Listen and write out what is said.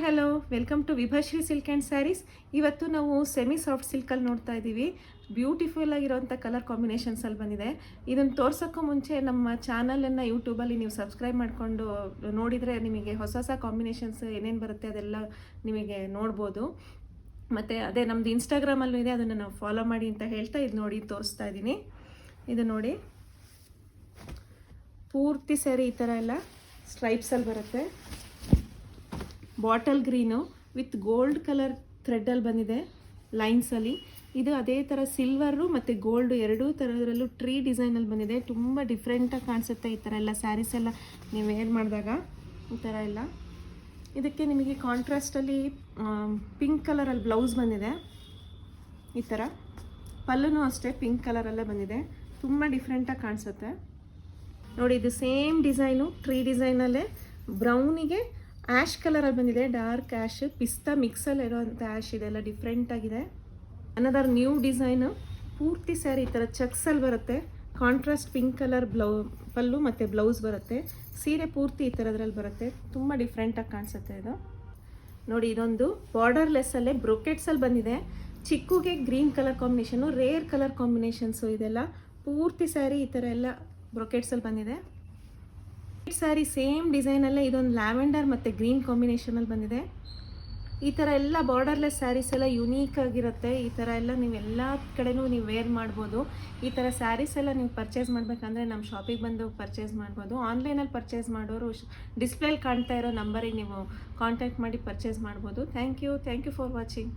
Hello, welcome to Vibhashree silk and sarees. ಇವತ್ತು ನಾವು semi soft ಸಿಲ್ಕಲ್ಲಿ ನೋಡ್ತಾ ಇದ್ದೀವಿ. ಬ್ಯೂಟಿಫುಲ್ ಆಗಿರೋಂಥ ಕಲರ್ ಕಾಂಬಿನೇಷನ್ಸಲ್ಲಿ ಬಂದಿದೆ. ಇದನ್ನು ತೋರ್ಸೋಕ್ಕೂ ಮುಂಚೆ ನಮ್ಮ ಚಾನಲನ್ನು ಯೂಟ್ಯೂಬಲ್ಲಿ ನೀವು ಸಬ್ಸ್ಕ್ರೈಬ್ ಮಾಡಿಕೊಂಡು ನೋಡಿದರೆ ನಿಮಗೆ ಹೊಸ ಹೊಸ ಕಾಂಬಿನೇಷನ್ಸ್ ಏನೇನು ಬರುತ್ತೆ ಅದೆಲ್ಲ ನಿಮಗೆ ನೋಡ್ಬೋದು. ಮತ್ತು ಅದೇ ನಮ್ಮದು ಇನ್ಸ್ಟಾಗ್ರಾಮಲ್ಲೂ ಇದೆ, ಅದನ್ನು ನಾವು ಫಾಲೋ ಮಾಡಿ ಅಂತ ಹೇಳ್ತಾ ಇದು ನೋಡಿ ತೋರಿಸ್ತಾ ಇದ್ದೀನಿ. ಇದು ನೋಡಿ, ಪೂರ್ತಿ ಸ್ಯಾರಿ ಈ ಥರ ಎಲ್ಲ ಸ್ಟ್ರೈಪ್ಸಲ್ಲಿ ಬರುತ್ತೆ. Bottle green with gold colour ಥ್ರೆಡ್ಡಲ್ಲಿ ಬಂದಿದೆ ಲೈನ್ಸಲ್ಲಿ. ಇದು ಅದೇ ಥರ ಸಿಲ್ವರು ಮತ್ತು ಗೋಲ್ಡು ಎರಡೂ ಥರದರಲ್ಲೂ ಟ್ರೀ ಡಿಸೈನಲ್ಲಿ ಬಂದಿದೆ. ತುಂಬ ಡಿಫ್ರೆಂಟಾಗಿ ಕಾಣಿಸುತ್ತೆ ಈ ಥರ ಎಲ್ಲ ಸ್ಯಾರೀಸ್ ಎಲ್ಲ ನೀವು ವೇರ್ ಮಾಡಿದಾಗ. ಈ ಥರ ಎಲ್ಲ ಇದಕ್ಕೆ ನಿಮಗೆ ಕಾಂಟ್ರಾಸ್ಟಲ್ಲಿ ಪಿಂಕ್ ಕಲರಲ್ಲಿ ಬ್ಲೌಸ್ ಬಂದಿದೆ. ಈ ಥರ ಪಲ್ಲುನೂ ಅಷ್ಟೇ ಪಿಂಕ್ ಕಲರಲ್ಲೇ ಬಂದಿದೆ. ತುಂಬ ಡಿಫ್ರೆಂಟಾಗಿ ಕಾಣಿಸುತ್ತೆ ನೋಡಿ. ಇದು ಸೇಮ್ ಡಿಸೈನು ಟ್ರೀ ಡಿಸೈನಲ್ಲೇ ಬ್ರೌನಿಗೆ ಆ್ಯಶ್ ಕಲರಲ್ಲಿ ಬಂದಿದೆ. ಡಾರ್ಕ್ ಆ್ಯಶ್ ಪಿಸ್ತಾ ಮಿಕ್ಸಲ್ಲಿ ಇರೋವಂಥ ಆ್ಯಶ್ ಇದೆಲ್ಲ ಡಿಫ್ರೆಂಟಾಗಿದೆ. Another new design. ಪೂರ್ತಿ ಸ್ಯಾರಿ ಈ ಥರ ಚೆಕ್ಸಲ್ಲಿ ಬರುತ್ತೆ. ಕಾಂಟ್ರಾಸ್ಟ್ ಪಿಂಕ್ ಕಲರ್ ಪಲ್ಲು ಮತ್ತು ಬ್ಲೌಸ್ ಬರುತ್ತೆ. ಸೀರೆ ಪೂರ್ತಿ ಈ ಥರದ್ರಲ್ಲಿ ಬರುತ್ತೆ. ತುಂಬ ಡಿಫ್ರೆಂಟಾಗಿ ಕಾಣಿಸುತ್ತೆ ಇದು ನೋಡಿ. ಇದೊಂದು ಬಾರ್ಡರ್ಲೆಸ್ಸಲ್ಲೇ ಬ್ರೊಕೆಟ್ಸಲ್ಲಿ ಬಂದಿದೆ. ಚಿಕ್ಕುಗೆ green colour combination, rare colour combinations ಇದೆಲ್ಲ. ಪೂರ್ತಿ ಸ್ಯಾರಿ ಈ ಥರ ಎಲ್ಲ ಬ್ರೊಕೆಟ್ಸಲ್ಲಿ ಬಂದಿದೆ. ಸ್ಯಾರಿ ಸೇಮ್ ಡಿಸೈನಲ್ಲೇ ಇದೊಂದು ಲ್ಯಾವೆಂಡರ್ ಮತ್ತು ಗ್ರೀನ್ ಕಾಂಬಿನೇಷನಲ್ಲಿ ಬಂದಿದೆ. ಈ ಥರ ಎಲ್ಲ ಬಾರ್ಡರ್ಲೆಸ್ ಸ್ಯಾರೀಸ್ ಎಲ್ಲ ಯುನೀಕ್ ಆಗಿರುತ್ತೆ. ಈ ಥರ ಎಲ್ಲ ನೀವು ಎಲ್ಲ ಕಡೆನೂ ನೀವು ವೇರ್ ಮಾಡ್ಬೋದು. ಈ ಥರ ಸ್ಯಾರೀಸ್ ಎಲ್ಲ ನೀವು ಪರ್ಚೇಸ್ ಮಾಡಬೇಕಂದ್ರೆ ನಮ್ಮ ಶಾಪಿಗೆ ಬಂದು ಪರ್ಚೇಸ್ ಮಾಡ್ಬೋದು. ಆನ್ಲೈನಲ್ಲಿ ಪರ್ಚೇಸ್ ಮಾಡೋರು ಡಿಸ್ಪ್ಲೇಲಿ ಕಾಣ್ತಾ ಇರೋ ನಂಬರಿಗೆ ನೀವು ಕಾಂಟ್ಯಾಕ್ಟ್ ಮಾಡಿ ಪರ್ಚೇಸ್ ಮಾಡ್ಬೋದು. Thank you for watching.